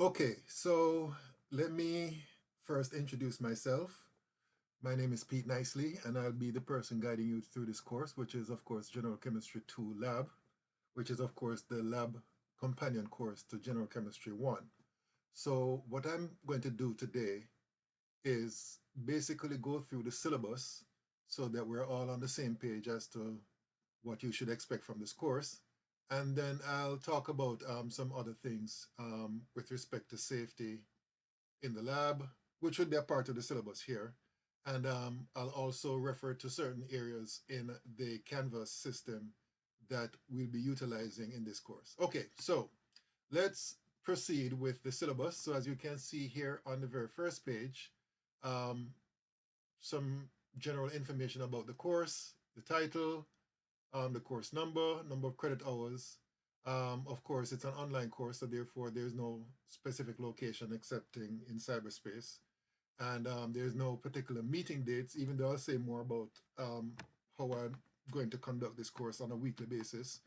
Okay, so let me first introduce myself. My name is Pete Nicely, and I'll be the person guiding you through this course, which is, of course, General Chemistry 2 Lab, which is, of course, the lab companion course to General Chemistry 1. So what I'm going to do today is basically go through the syllabus so that we're all on the same page as to what you should expect from this course. And then I'll talk about some other things with respect to safety in the lab, which would be a part of the syllabus here. And I'll also refer to certain areas in the Canvas system that we'll be utilizing in this course. Okay, so let's proceed with the syllabus. So as you can see here on the very first page, um, some general information about the course, the title, the course number of credit hours. Of course, it's an online course, so therefore there's no specific location excepting in cyberspace. And there's no particular meeting dates, even though I'll say more about how I'm going to conduct this course on a weekly basis.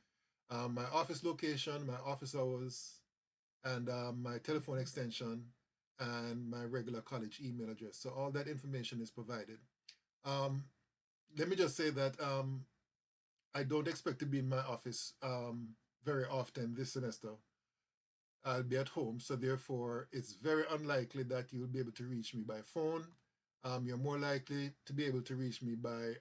My office location, my office hours, and my telephone extension, and my regular college email address. So all that information is provided. Um, Let me just say that I don't expect to be in my office very often this semester. I'll be at home, so therefore it's very unlikely that you'll be able to reach me by phone. You're more likely to be able to reach me by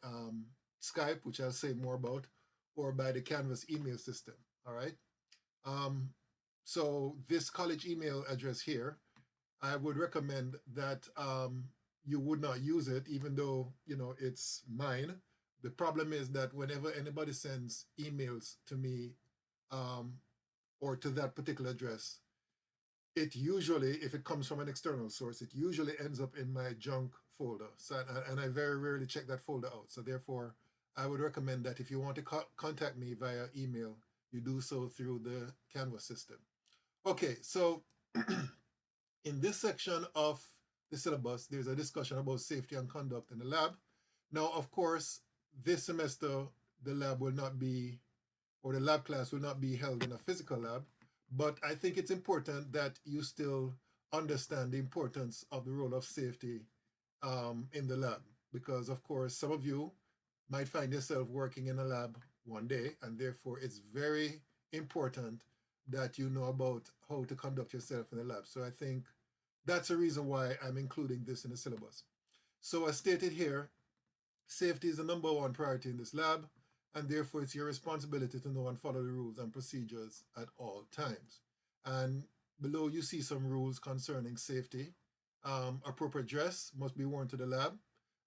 Skype, which I'll say more about, or by the Canvas email system. All right. Um, so this college email address here, I would recommend that you would not use it, even though it's mine. The problem is that whenever anybody sends emails to me um, or to that particular address, it usually, if it comes from an external source, it usually ends up in my junk folder. So, and I very rarely check that folder out. So therefore, I would recommend that if you want to contact me via email, you do so through the Canvas system. Okay, so in this section of the syllabus, there's a discussion about safety and conduct in the lab. Now, of course, this semester, the lab will not be, or the lab class will not be held in a physical lab, but I think it's important that you still understand the importance of the role of safety in the lab, because of course, some of you might find yourself working in a lab one day, and therefore it's very important that you know about how to conduct yourself in the lab. So I think that's a reason why I'm including this in the syllabus. So as stated here, safety is the number one priority in this lab, and therefore it's your responsibility to know and follow the rules and procedures at all times. And below you see some rules concerning safety. Appropriate dress must be worn to the lab,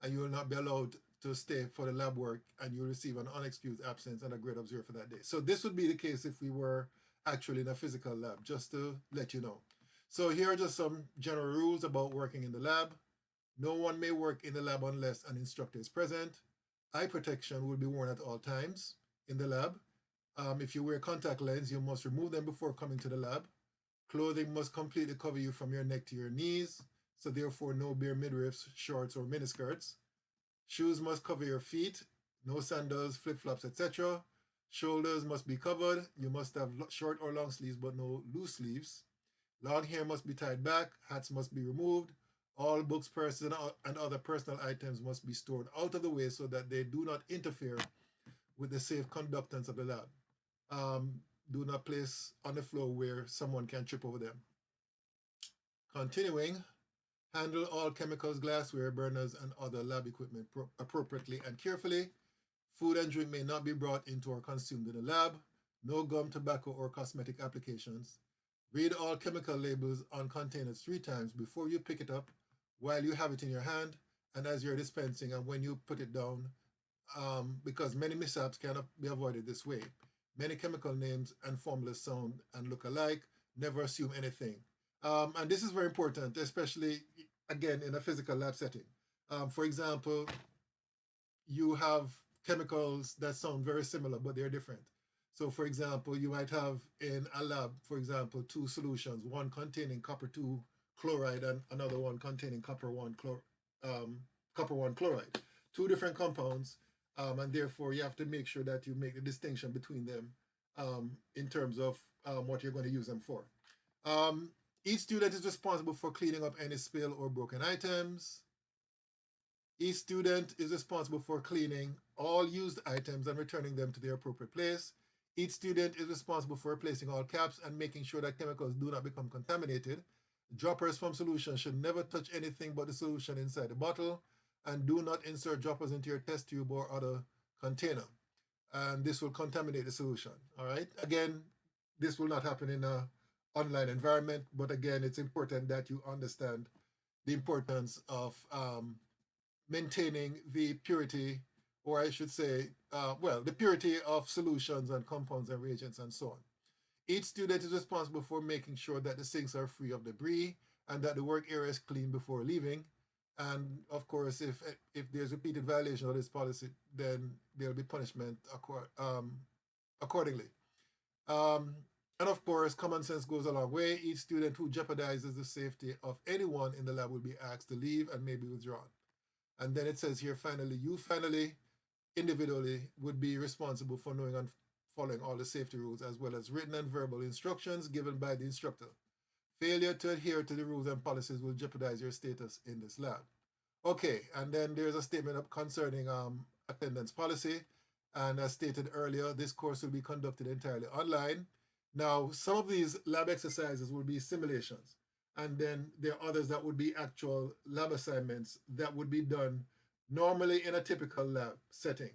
and you will not be allowed to stay for the lab work, and you'll receive an unexcused absence and a grade of 0 for that day. So this would be the case if we were actually in a physical lab, just to let you know. So here are just some general rules about working in the lab. No one may work in the lab unless an instructor is present. Eye protection will be worn at all times in the lab. If you wear contact lens, you must remove them before coming to the lab. Clothing must completely cover you from your neck to your knees, so therefore no bare midriffs, shorts, or miniskirts. Shoes must cover your feet, no sandals, flip-flops, etc. Shoulders must be covered. You must have short or long sleeves, but no loose sleeves. Long hair must be tied back. Hats must be removed. All books, purses, and other personal items must be stored out of the way so that they do not interfere with the safe conductance of the lab. Do not place on the floor where someone can trip over them. Continuing, handle all chemicals, glassware, burners, and other lab equipment appropriately and carefully. Food and drink may not be brought into or consumed in the lab. No gum, tobacco, or cosmetic applications. Read all chemical labels on containers 3 times before you pick it up, while you have it in your hand, and as you're dispensing, and when you put it down, because many mishaps cannot be avoided this way. Many chemical names and formulas sound and look alike. Never assume anything. And this is very important, especially, again, in a physical lab setting. For example, you have chemicals that sound very similar, but they're different. So for example, you might have in a lab, for example, 2 solutions, one containing copper 2 chloride and another one containing copper 1 chloride. 2 different compounds, and therefore you have to make sure that you make the distinction between them in terms of what you're going to use them for. Um, Each student is responsible for cleaning up any spill or broken items. Each student is responsible for cleaning all used items and returning them to their appropriate place. Each student is responsible for replacing all caps and making sure that chemicals do not become contaminated. Droppers from solution should never touch anything but the solution inside the bottle, and do not insert droppers into your test tube or other container. And this will contaminate the solution. All right. Again, this will not happen in a online environment, but again, it's important that you understand the importance of maintaining the purity, or I should say, the purity of solutions and compounds and reagents and so on. Each student is responsible for making sure that the sinks are free of debris and that the work area is clean before leaving. And of course, if there's repeated violation of this policy, then there'll be punishment accordingly. Um, and of course, common sense goes a long way. Each student who jeopardizes the safety of anyone in the lab will be asked to leave and may be withdrawn. And then it says here, finally, you individually, would be responsible for knowing and following all the safety rules, as well as written and verbal instructions given by the instructor. Failure to adhere to the rules and policies will jeopardize your status in this lab. Okay, and then there's a statement concerning attendance policy. And as stated earlier, this course will be conducted entirely online. Now, some of these lab exercises will be simulations. And then there are others that would be actual lab assignments that would be done normally in a typical lab setting.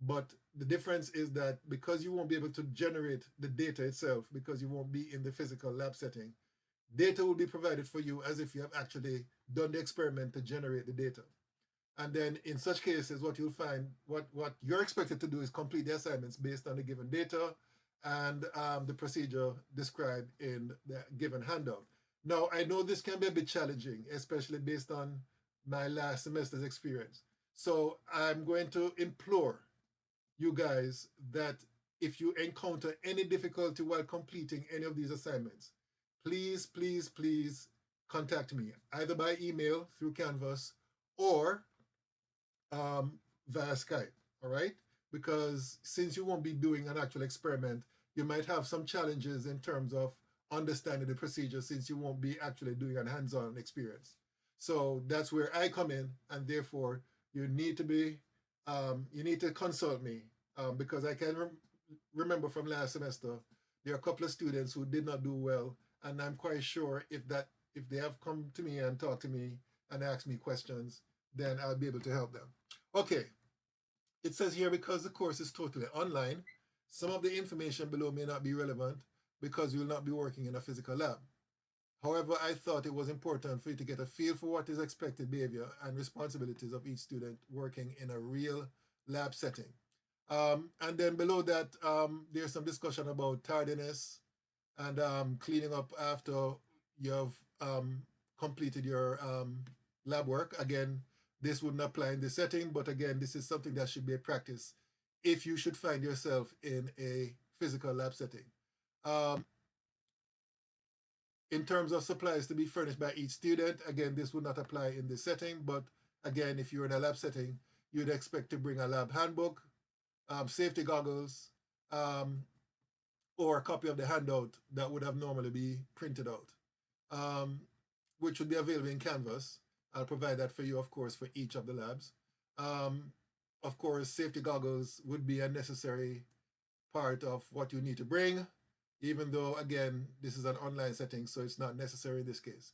But the difference is that because you won't be able to generate the data itself, because you won't be in the physical lab setting, data will be provided for you as if you have actually done the experiment to generate the data. And then in such cases, what you'll find, what you're expected to do is complete the assignments based on the given data and the procedure described in the given handout. Now, I know this can be a bit challenging, especially based on my last semester's experience. So I'm going to implore you guys that if you encounter any difficulty while completing any of these assignments, please, please, please contact me either by email through Canvas or via Skype. All right, because since you won't be doing an actual experiment, you might have some challenges in terms of understanding the procedure since you won't be actually doing a hands-on experience. So that's where I come in, and therefore you need to consult me because I can remember from last semester there are a couple of students who did not do well, and I'm quite sure if they have come to me and talked to me and asked me questions, then I'll be able to help them. Okay, it says here, because the course is totally online, some of the information below may not be relevant because you will not be working in a physical lab. However, I thought it was important for you to get a feel for what is expected behavior and responsibilities of each student working in a real lab setting. And then below that, there's some discussion about tardiness and cleaning up after you've completed your lab work. Again, this wouldn't apply in this setting, but again, this is something that should be a practice if you should find yourself in a physical lab setting. In terms of supplies to be furnished by each student, again, this would not apply in this setting, but again, if you're in a lab setting, you'd expect to bring a lab handbook, safety goggles, or a copy of the handout that would have normally be printed out, which would be available in Canvas. I'll provide that for you, of course, for each of the labs. Of course, safety goggles would be a necessary part of what you need to bring, even though, again, this is an online setting, so it's not necessary in this case.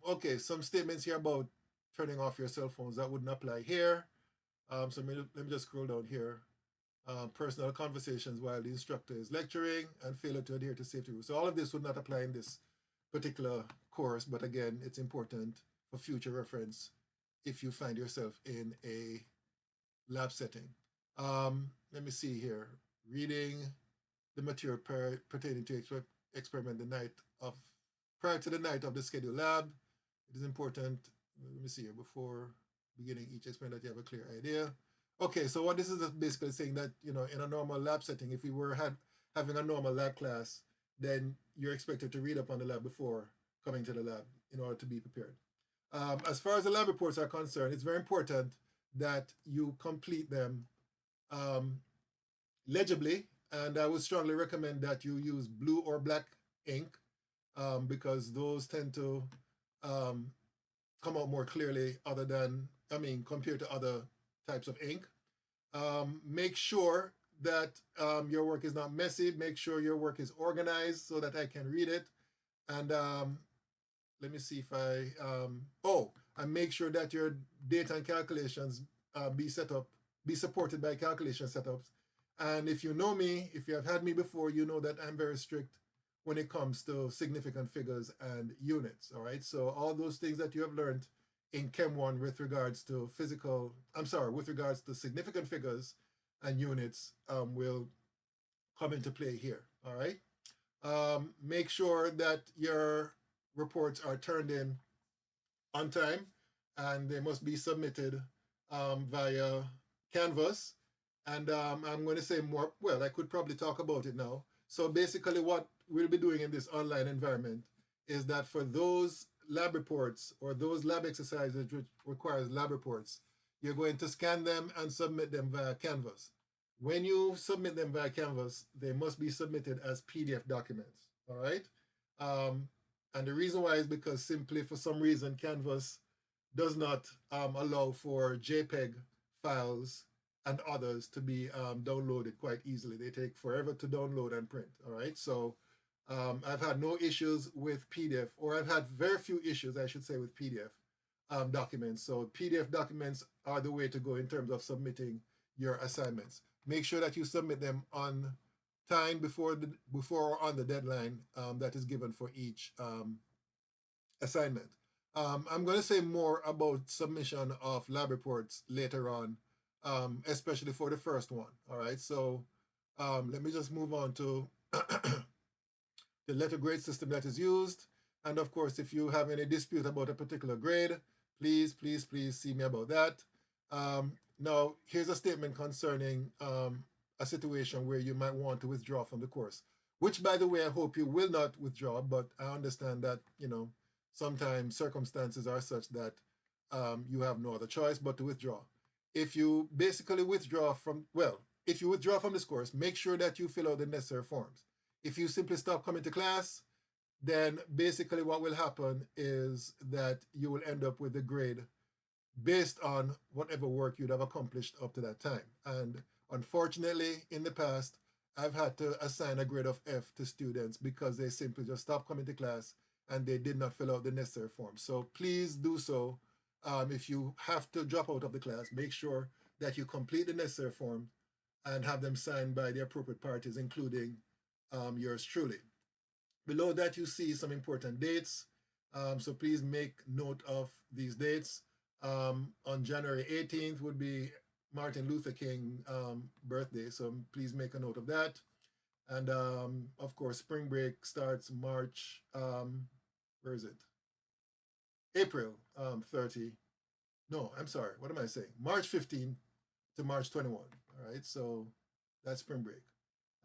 Okay, some statements here about turning off your cell phones. That wouldn't apply here. So let me just scroll down here. Personal conversations while the instructor is lecturing and failure to adhere to safety rules. So all of this would not apply in this particular course, but again, it's important for future reference if you find yourself in a lab setting. Let me see here. Reading the material pertaining to experiment the night of prior to the night of the scheduled lab. It is important. Let me see here, before beginning each experiment that you have a clear idea. Okay, so what this is basically saying that, you know, in a normal lab setting, if we were having a normal lab class, then you're expected to read up on the lab before coming to the lab in order to be prepared. As far as the lab reports are concerned, it's very important that you complete them legibly, and I would strongly recommend that you use blue or black ink because those tend to um, come out more clearly other than, compared to other types of ink. Make sure that your work is not messy. Make sure your work is organized so that I can read it. And let me see if and make sure that your data and calculations be supported by calculation setups. And if you know me, if you have had me before, you know that I'm very strict when it comes to significant figures and units. All right. So all those things that you have learned in Chem 1 with regards to with regards to significant figures and units will come into play here. All right. Make sure that your reports are turned in on time and they must be submitted via Canvas. And I'm going to say more. Well, I could probably talk about it now. So basically, what we'll be doing in this online environment is that for those lab reports or those lab exercises which requires lab reports, you're going to scan them and submit them via Canvas. When you submit them via Canvas, they must be submitted as PDF documents. All right. And the reason why is because simply for some reason Canvas does not allow for JPEG files and others to be downloaded quite easily. They take forever to download and print. All right. So I've had no issues with PDF, or I've had very few issues, I should say, with PDF documents. So PDF documents are the way to go in terms of submitting your assignments. Make sure that you submit them on time before or on the deadline that is given for each assignment. I'm going to say more about submission of lab reports later on, especially for the first one. All right, so let me just move on to the letter grade system that is used. And of course, if you have any dispute about a particular grade, please see me about that. Now, here's a statement concerning a situation where you might want to withdraw from the course, which, by the way, I hope you will not withdraw, but I understand that, sometimes circumstances are such that you have no other choice but to withdraw. If you basically withdraw from, if you withdraw from this course, make sure that you fill out the necessary forms. If you simply stop coming to class, then basically what will happen is that you will end up with a grade based on whatever work you'd have accomplished up to that time. And unfortunately, in the past, I've had to assign a grade of F to students because they simply just stopped coming to class and they did not fill out the necessary forms. So please do so. If you have to drop out of the class, make sure that you complete the necessary form and have them signed by the appropriate parties, including yours truly. Below that, you see some important dates. So please make note of these dates. On January 18th would be Martin Luther King birthday. So please make a note of that. And of course, spring break starts March, where is it? April 30. No, I'm sorry. What am I saying? March 15 to March 21. All right. So that's spring break.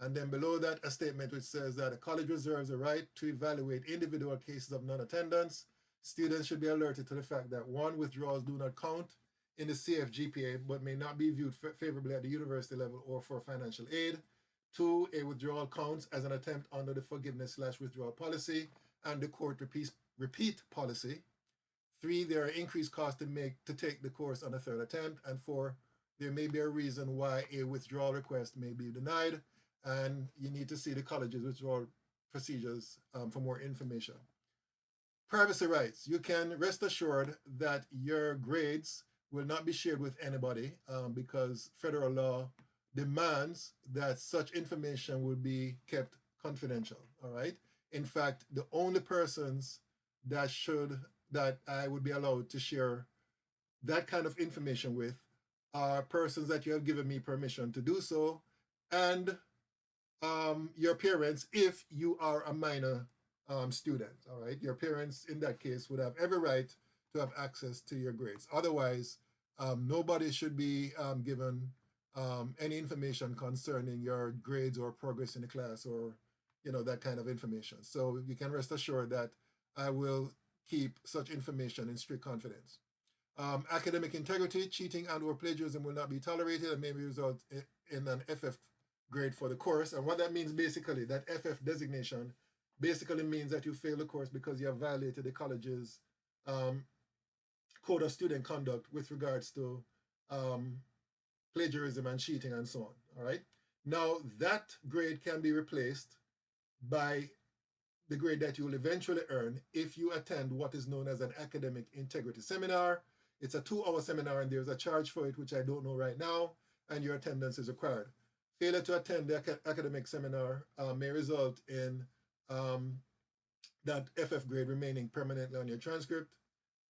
And then below that, a statement which says that a college reserves the right to evaluate individual cases of non-attendance. Students should be alerted to the fact that 1, withdrawals do not count in the CFGPA, but may not be viewed favorably at the university level or for financial aid. 2, a withdrawal counts as an attempt under the forgiveness/withdrawal policy and the court repeat policy. 3, there are increased costs to take the course on a third attempt. And 4, there may be a reason why a withdrawal request may be denied, and you need to see the college's withdrawal procedures for more information. Privacy rights. You can rest assured that your grades will not be shared with anybody because federal law demands that such information will be kept confidential. All right. In fact, the only persons that I would be allowed to share that kind of information with are persons that you have given me permission to do so, and your parents if you are a minor student. All right, your parents in that case would have every right to have access to your grades. Otherwise, nobody should be given any information concerning your grades or progress in the class, or that kind of information. So you can rest assured that I will keep such information in strict confidence. Academic integrity, cheating and/or plagiarism will not be tolerated and may result in an FF grade for the course. And what that means basically, that FF designation basically means that you failed the course because you have violated the college's um, code of student conduct with regards to um, plagiarism and cheating and so on. All right. Now that grade can be replaced by the grade that you will eventually earn if you attend what is known as an academic integrity seminar. It's a 2-hour seminar and there's a charge for it, which I don't know right now, and your attendance is required. Failure to attend the academic seminar may result in that FF grade remaining permanently on your transcript,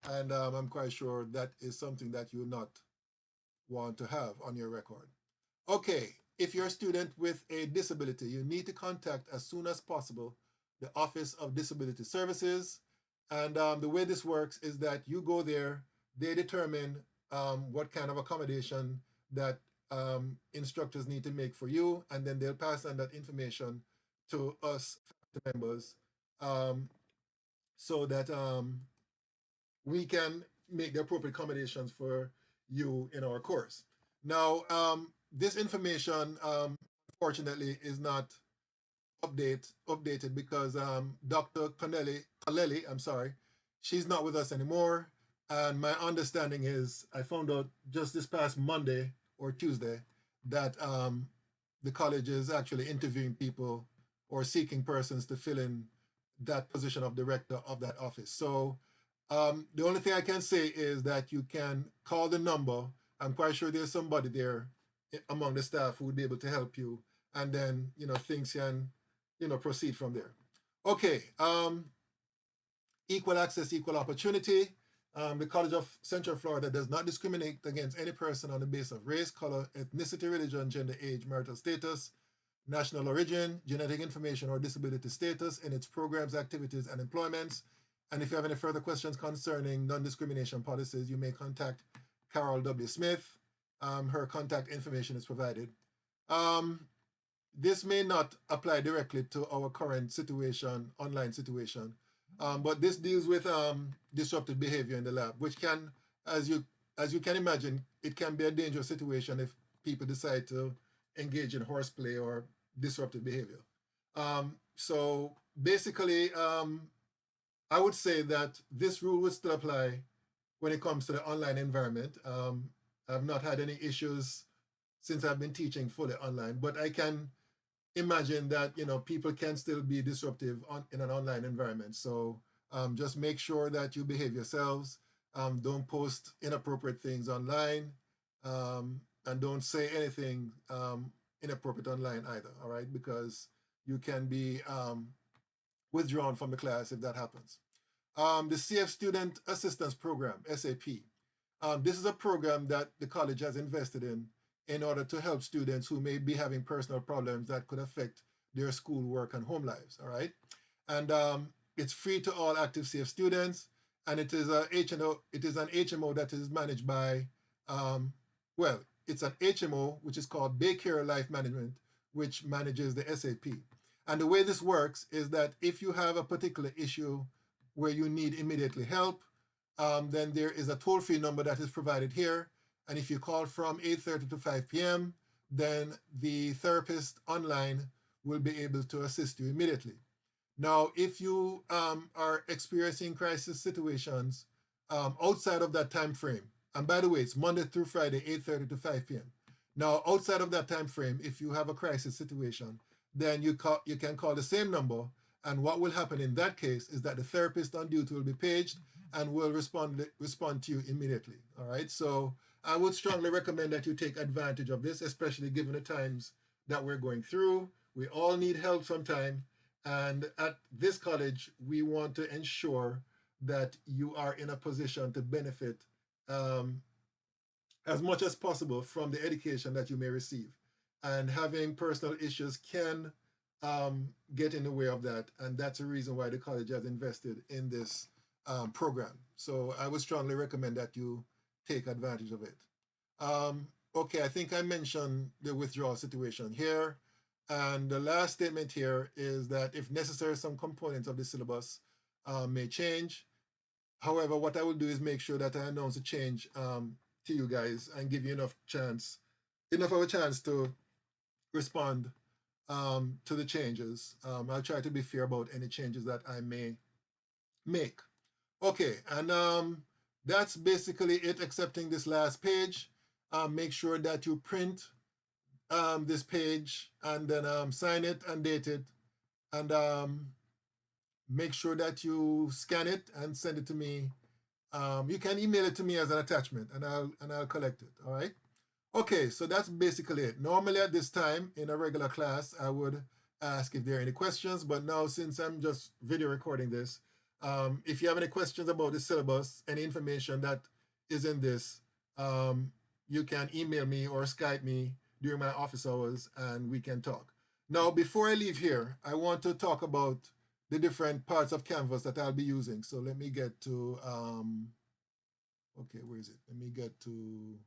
and I'm quite sure that is something that you will not want to have on your record. Okay, if you're a student with a disability, you need to contact as soon as possible the Office of Disability Services. And the way this works is that you go there, they determine what kind of accommodation that instructors need to make for you, and then they'll pass on that information to us members um, so that we can make the appropriate accommodations for you in our course. Now, this information, unfortunately, is not updated because Dr. Connelly, I'm sorry, she's not with us anymore. And my understanding is, I found out just this past Monday or Tuesday that the college is actually interviewing people or seeking persons to fill in that position of director of that office. So the only thing I can say is that you can call the number. I'm quite sure there's somebody there among the staff who would be able to help you, and then things can proceed from there. Okay, equal access, equal opportunity. The College of Central Florida does not discriminate against any person on the basis of race, color, ethnicity, religion, gender, age, marital status, national origin, genetic information, or disability status in its programs, activities, and employments. And if you have any further questions concerning non-discrimination policies, you may contact Carol W. Smith. Her contact information is provided. This may not apply directly to our current situation, online situation, but this deals with disruptive behavior in the lab, which can, as you can imagine, it can be a dangerous situation if people decide to engage in horseplay or disruptive behavior. So basically, I would say that this rule would still apply when it comes to the online environment. I've not had any issues since I've been teaching fully online, but I can imagine that people can still be disruptive in an online environment. So just make sure that you behave yourselves. Don't post inappropriate things online, and don't say anything inappropriate online either. All right, because you can be withdrawn from the class if that happens. The CF Student Assistance Program, SAP. This is a program that the college has invested in order to help students who may be having personal problems that could affect their school, work, and home lives. All right, and it's free to all active CF students, and it is a HMO. It is an HMO that is managed by, well, it's an HMO which is called Baycare Life Management, which manages the SAP. And the way this works is that if you have a particular issue where you need immediately help, then there is a toll-free number that is provided here. And if you call from 8:30 to 5 p.m., then the therapist online will be able to assist you immediately. Now, if you are experiencing crisis situations outside of that time frame, and by the way, it's Monday through Friday, 8:30 to 5 p.m. Now, outside of that time frame, if you have a crisis situation, then you can call the same number, and what will happen in that case is that the therapist on duty will be paged and will respond to you immediately. All right. So I would strongly recommend that you take advantage of this, especially given the times that we're going through. We all need help sometime. And at this college, we want to ensure that you are in a position to benefit as much as possible from the education that you may receive. And having personal issues can get in the way of that. And that's the reason why the college has invested in this program. So I would strongly recommend that you take advantage of it. Okay, I think I mentioned the withdrawal situation here. And the last statement here is that if necessary, some components of the syllabus may change. However, what I will do is make sure that I announce a change to you guys and give you enough of a chance to respond to the changes. I'll try to be fair about any changes that I may make. Okay, and that's basically it, excepting this last page. Make sure that you print this page and then sign it and date it, and make sure that you scan it and send it to me. You can email it to me as an attachment, and I'll collect it. All right. Okay, so that's basically it. Normally at this time in a regular class, I would ask if there are any questions, but now since I'm just video recording this, if you have any questions about the syllabus, any information that is in this, you can email me or Skype me during my office hours and we can talk. Now, before I leave here, I want to talk about the different parts of Canvas that I'll be using. So let me get to, okay, where is it? Let me get to,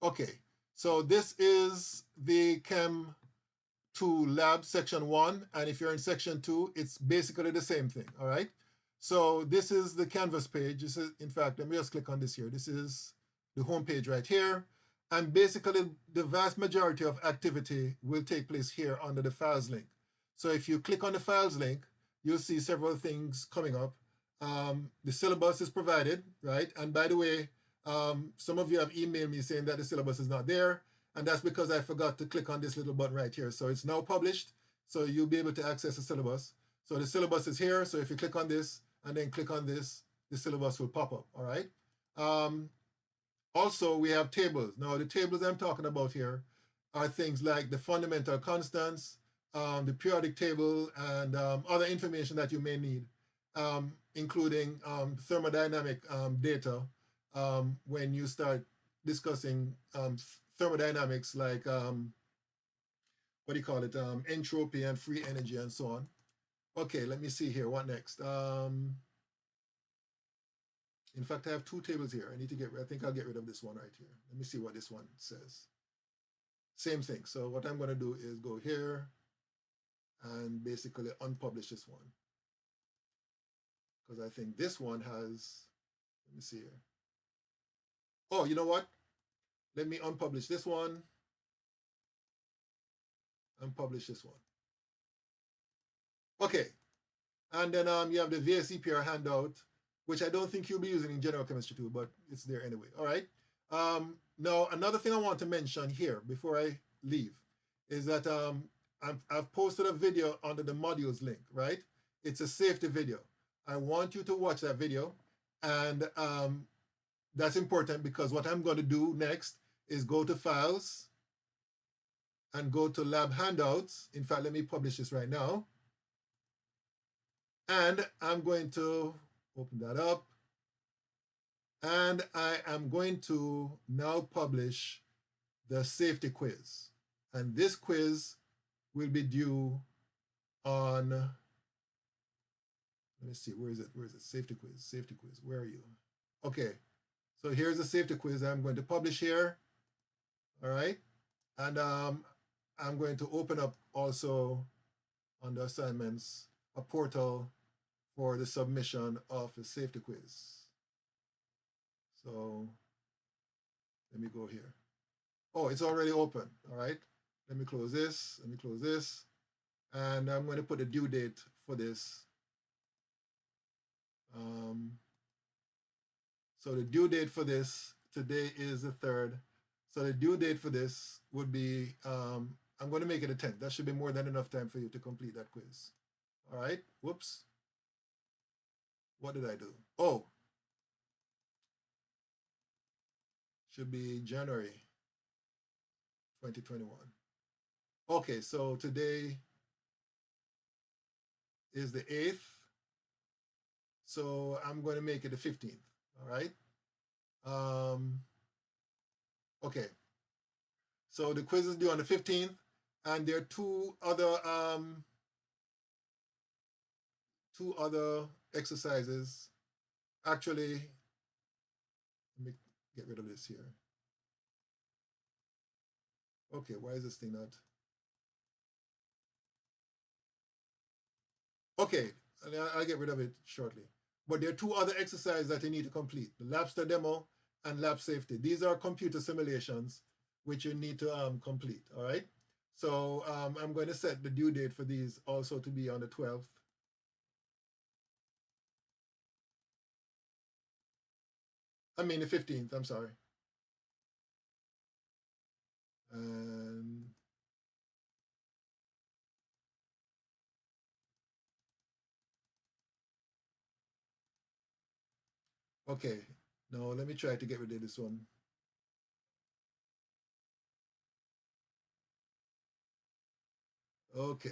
okay, so this is the Chem 2 lab section 1, and if you're in section 2, it's basically the same thing, all right? So this is the Canvas page. This is, in fact, let me just click on this here. This is the home page right here, and basically the vast majority of activity will take place here under the files link. So if you click on the files link, you'll see several things coming up. The syllabus is provided, right? And by the way, some of you have emailed me saying that the syllabus is not there, and that's because I forgot to click on this little button right here. So it's now published, so you'll be able to access the syllabus. So the syllabus is here, so if you click on this and then click on this, the syllabus will pop up, all right? Also, we have tables. Now, the tables I'm talking about here are things like the fundamental constants, the periodic table, and other information that you may need, including thermodynamic data when you start discussing thermodynamics, like what do you call it, entropy and free energy and so on. Okay, let me see here. What next? In fact, I have two tables here. I think I'll get rid of this one right here. Let me see what this one says. Same thing. So what I'm going to do is go here and basically unpublish this one, because I think this one has, let me see here. Oh, you know what? Let me unpublish this one and publish this one. Okay. And then you have the VSEPR handout, which I don't think you'll be using in general chemistry too, but it's there anyway. All right. Now, another thing I want to mention here before I leave is that I've posted a video under the modules link, right? It's a safety video. I want you to watch that video. And that's important because what I'm going to do next is go to Files and go to Lab Handouts. In fact, let me publish this right now. And I'm going to open that up. And I am going to now publish the safety quiz. And this quiz will be due on, let me see, where is it? Where is it? Safety quiz, safety quiz, where are you? Okay, so here's the safety quiz I'm going to publish here. All right, and I'm going to open up also under assignments a portal for the submission of a safety quiz. So let me go here. Oh, it's already open. All right, let me close this. Let me close this. And I'm going to put a due date for this. So the due date for this, today is the 3rd. So the due date for this would be, I'm going to make it a 10th. That should be more than enough time for you to complete that quiz. All right, whoops. What did I do? Oh, should be January 2021. Okay, so today is the 8th. So I'm going to make it the 15th, all right? Okay, so the quiz is due on the 15th, and there are two other exercises. Actually, let me get rid of this here. Okay, why is this thing not? Okay, I'll get rid of it shortly. But there are two other exercises that you need to complete: the Labster demo and lab safety. These are computer simulations which you need to complete, all right? So I'm going to set the due date for these also to be on the 12th. I mean the 15th, I'm sorry. And okay, now let me try to get rid of this one. Okay.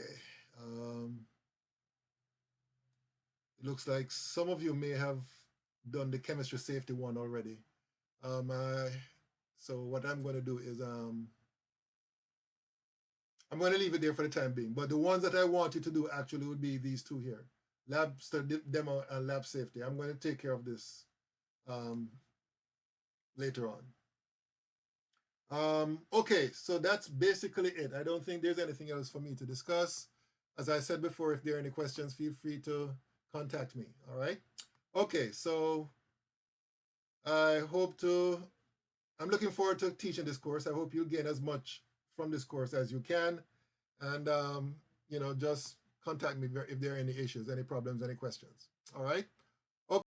It looks like some of you may have done the chemistry safety one already. So what I'm going to do is I'm going to leave it there for the time being. But the ones that I want you to do actually would be these two here: lab study demo and lab safety. I'm going to take care of this um, later on. Okay, so that's basically it. I don't think there's anything else for me to discuss. As I said before, if there are any questions, feel free to contact me. All right. Okay, so I hope to, I'm looking forward to teaching this course. I hope you'll gain as much from this course as you can. And, just contact me if there are any issues, any problems, any questions. All right. Okay.